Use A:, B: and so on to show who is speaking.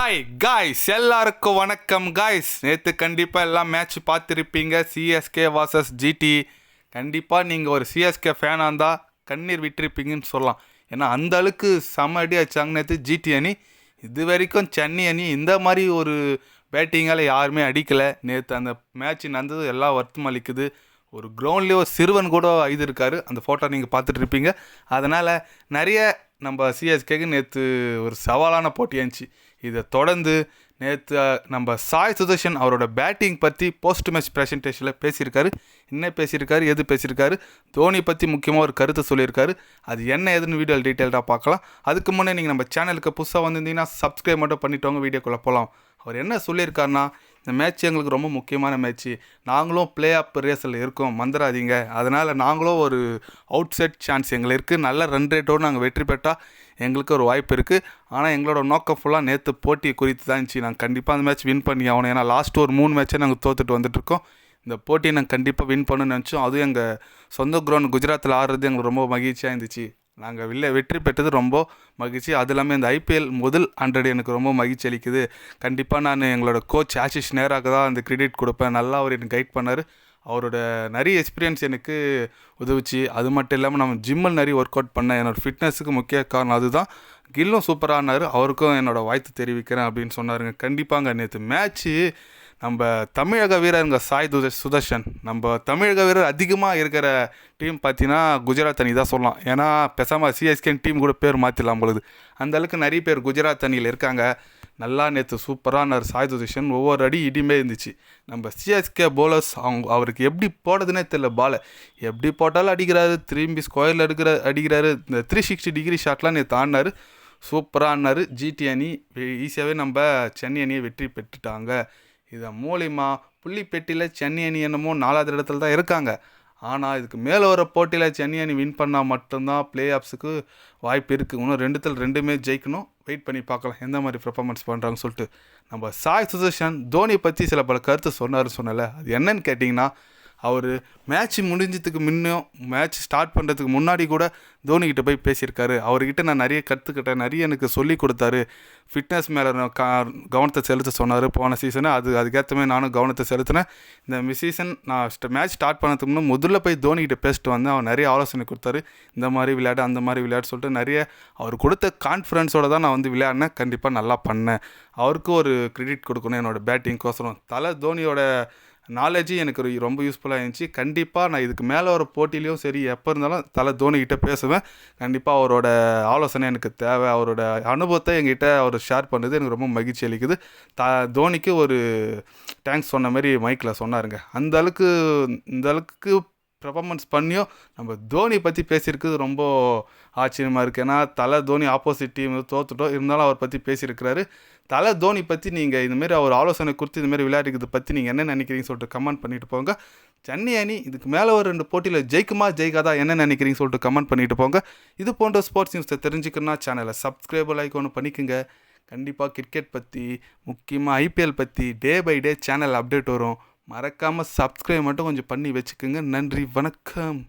A: Hi guys, எல்லாருக்கும் வணக்கம் guys. நேற்று கண்டிப்பாக எல்லாம் மேட்ச் பார்த்துருப்பீங்க. CSK versus GT. கண்டிப்பாக நீங்கள் ஒரு சிஎஸ்கே ஃபேனாக இருந்தால் கண்ணீர் விட்டுருப்பீங்கன்னு சொல்லலாம். ஏன்னா அந்த அளவுக்கு செம்ம அடி அடிச்சாங்க நேற்று ஜிடி அணி. இது வரைக்கும் சென்னை அணி இந்த மாதிரி ஒரு பேட்டிங்கால் யாருமே அடிக்கலை. நேற்று அந்த மேட்ச் நடந்தது எல்லாம் வருத்தம் அளிக்குது. ஒரு கிரவுண்ட்லேயே ஒரு சிறுவன் கூட இது இருக்கார். அந்த ஃபோட்டோ நீங்கள் பார்த்துட்டு இருப்பீங்க. அதனால் நிறைய நம்ம சிஎஸ்கேக்கு நேற்று ஒரு சவாலான போட்டி இருந்துச்சு. இதை தொடர்ந்து நேற்று நம்ம சாய் சுதர்ஷன் அவரோட பேட்டிங் பற்றி போஸ்ட் மேட்ச் ப்ரெசன்டேஷனில் பேசியிருக்காரு. என்ன பேசியிருக்காரு, எது பேசியிருக்காரு, தோனி பற்றி முக்கியமாக ஒரு கருத்தை சொல்லியிருக்காரு. அது என்ன எதுன்னு வீடியோ டீட்டெயில்டாக பார்க்கலாம். அதுக்கு முன்னே நீங்கள் நம்ம சேனலுக்கு புதுசாக வந்திருந்தீங்கன்னா சப்ஸ்கிரைப் மட்டும் பண்ணிவிட்டு வீடியோக்குள்ளே போகலாம். அவர் என்ன சொல்லியிருக்காருன்னா, இந்த மேட்ச் எங்களுக்கு ரொம்ப முக்கியமான மேட்ச்சு, நாங்களும் பிளே ஆஃப் ரேஸில் இருக்கோம், மறந்துடாதீங்க. அதனால் நாங்களும் ஒரு அவுட் சைட் சான்ஸ் எங்களுக்கு இருக்குது. நல்ல ரன் ரேட்டோடு நாங்கள் வெற்றி பெற்றால் எங்களுக்கு ஒரு வாய்ப்பு இருக்குது. ஆனால் எங்களோட நோக்கம் ஃபுல்லாக நேற்று போட்டி குறித்து தான் இருந்துச்சு. நாங்கள் கண்டிப்பாக அந்த மேட்ச் வின் பண்ணி ஆகணும். ஏன்னா லாஸ்ட்டு ஒரு 3 மேட்சை நாங்கள் தோற்றுட்டு வந்துட்டுருக்கோம். இந்த போட்டியை நாங்கள் கண்டிப்பாக வின் பண்ணணும்னு நினச்சோம். அதுவும் எங்கள் சொந்த கிரவுண்ட் குஜராத்தில் ஆடுறது எங்களுக்கு ரொம்ப மகிழ்ச்சியாக இருந்துச்சு. நாங்கள் வெற்றி பெற்றது ரொம்ப மகிழ்ச்சி. அது இல்லாமல் இந்த ஐபிஎல் முதல் 100 எனக்கு ரொம்ப மகிழ்ச்சி அளிக்குது. கண்டிப்பாக நான் எங்களோட கோச் ஆஷிஷ் நேராக தான் அந்த கிரெடிட் கொடுப்பேன். நல்லா அவர் எனக்கு கைட் பண்ணார். அவரோட நிறைய எக்ஸ்பீரியன்ஸ் எனக்கு உதவுச்சு. அது மட்டும் இல்லாமல் நம்ம ஜிம்மில் நிறைய ஒர்க் அவுட் பண்ணேன். என்னோடய ஃபிட்னஸுக்கு முக்கிய காரணம் அதுதான். கில்லும் சூப்பரானார். அவருக்கும் என்னோடய வாழ்த்து தெரிவிக்கிறேன் அப்படின்னு சொன்னாருங்க. கண்டிப்பாங்க நேற்று மேட்ச்சு நம்ம தமிழக வீரருங்க சாய் சுதர்ஷன். நம்ம தமிழக வீரர் அதிகமாக இருக்கிற டீம் பார்த்தீங்கன்னா குஜராத் அணி தான் சொல்லலாம். ஏன்னா பேசாமல் சிஎஸ்கே டீம் கூட பேர் மாற்றிடலாம் பொழுது. அந்தளவுக்கு நிறைய பேர் குஜராத் அணியில் இருக்காங்க. நல்லா நேற்று சூப்பரான சாய் சுதர்ஷன் ஒவ்வொரு அடி இடிமே இருந்துச்சு. நம்ம சிஎஸ்கே போலர்ஸ் அவருக்கு எப்படி போடுறதுனே தெரியல. பாலை எப்படி போட்டாலும் அடிக்கிறாரு. திரும்பி ஸ்கொயரில் அடிக்கிறாரு. இந்த 360 டிகிரி ஷாட்லாம் நேற்று ஆடினார். சூப்பராக ஆடினார். ஜிடி அணி ஈஸியாகவே நம்ம சென்னை அணியை வெற்றி பெற்றுட்டாங்க. இதன் மூலிமா புள்ளிப்பெட்டியில் சென்னை அணி என்னமோ 4வது இடத்துல தான் இருக்காங்க. ஆனால் இதுக்கு மேலே வர போட்டியில் சென்னை அணி வின் பண்ணால் மட்டும்தான் பிளே ஆஃப்ஸுக்கு வாய்ப்பு இருக்குது. இன்னும் 2மே ஜெயிக்கணும். வெயிட் பண்ணி பார்க்கலாம் எந்த மாதிரி பெர்ஃபார்மன்ஸ் பண்ணுறாங்கன்னு சொல்லிட்டு. நம்ம சாய் சுதர்ஷன் தோனி பற்றி சில பல கருத்து சொன்னல. அது என்னன்னு கேட்டிங்கன்னா, அவர் மேட்ச் முடிஞ்சதுக்கு முன்னும் மேட்ச் ஸ்டார்ட் பண்ணுறதுக்கு முன்னாடி கூட தோனிக்கிட்ட போய் பேசியிருக்காரு. அவர்கிட்ட நான் நிறைய கற்றுக்கிட்டேன், நிறைய எனக்கு சொல்லி கொடுத்தாரு. ஃபிட்னஸ் மேலே கவனத்தை செலுத்த சொன்னார் போன சீசனு. அதுக்கேற்ற மாதிரி நானும் கவனத்தை செலுத்தினேன். இந்த சீசன் நான் மேட்ச் ஸ்டார்ட் பண்ணதுக்கு முன்னே முதல்ல போய் தோனிக்கிட்ட பேசிட்டு வந்தேன். அவர் நிறைய ஆலோசனை கொடுத்தாரு. இந்த மாதிரி விளையாடு, அந்த மாதிரி விளையாடு சொல்லிட்டு நிறைய அவர் கொடுத்த கான்ஃபிடன்ஸோடு தான் நான் விளையாடினேன். கண்டிப்பாக நல்லா பண்ணேன். அவருக்கு ஒரு கிரெடிட் கொடுக்கணும் என்னோடய பேட்டிங்க்கோசரம். தோனியோட நாலேஜு எனக்கு ரொம்ப யூஸ்ஃபுல்லாக இருந்துச்சு. கண்டிப்பாக நான் இதுக்கு மேலே ஒரு போட்டிலையும் சரி எப்போ இருந்தாலும் தோனிக்கிட்ட பேசுவேன். கண்டிப்பாக அவரோட ஆலோசனை எனக்கு தேவை. அவரோட அனுபவத்தை என்கிட்ட அவர் ஷேர் பண்ணது எனக்கு ரொம்ப மகிழ்ச்சி அளிக்குது. தோனிக்கு ஒரு தேங்க்ஸ் சொன்ன மாதிரி மைக்கில் சொன்னாருங்க. இந்த அளவுக்கு பெர்ஃபார்மன்ஸ் பண்ணியும் நம்ம தோனி பற்றி பேசியிருக்குது ரொம்ப ஆச்சரியமாக இருக்குது. ஏன்னா தோனி ஆப்போசிட் டீம் தோத்துட்டோம், இருந்தாலும் அவர் பற்றி பேசியிருக்கிறாரு. தோனி பற்றி நீங்கள் இதுமாரி அவர் ஆலோசனை கொடுத்து இதுமாரி விளையாடுறதை பற்றி நீங்கள் என்ன நினைக்கிறீங்கன்னு சொல்லிட்டு கமெண்ட் பண்ணிட்டு போங்க. சென்னை அணி இதுக்கு மேலே ஒரு 2 போட்டியில் ஜெயிக்குமா ஜெயிக்காதா என்ன நினைக்கிறீங்கன்னு சொல்லிட்டு கமெண்ட் பண்ணிட்டு போங்க. இது போன்ற ஸ்போர்ட்ஸ் நியூஸை தெரிஞ்சுக்கணுன்னா சேனலை சப்ஸ்கிரைப் லைக் ஒன்று பண்ணிக்கோங்க. கண்டிப்பாக கிரிக்கெட் பற்றி முக்கியமாக ஐபிஎல் பற்றி day by day channel update வரும். மறக்காமல் சப்ஸ்கிரைப் மட்டும் கொஞ்சம் பண்ணி வச்சுக்கோங்க. நன்றி, வணக்கம்.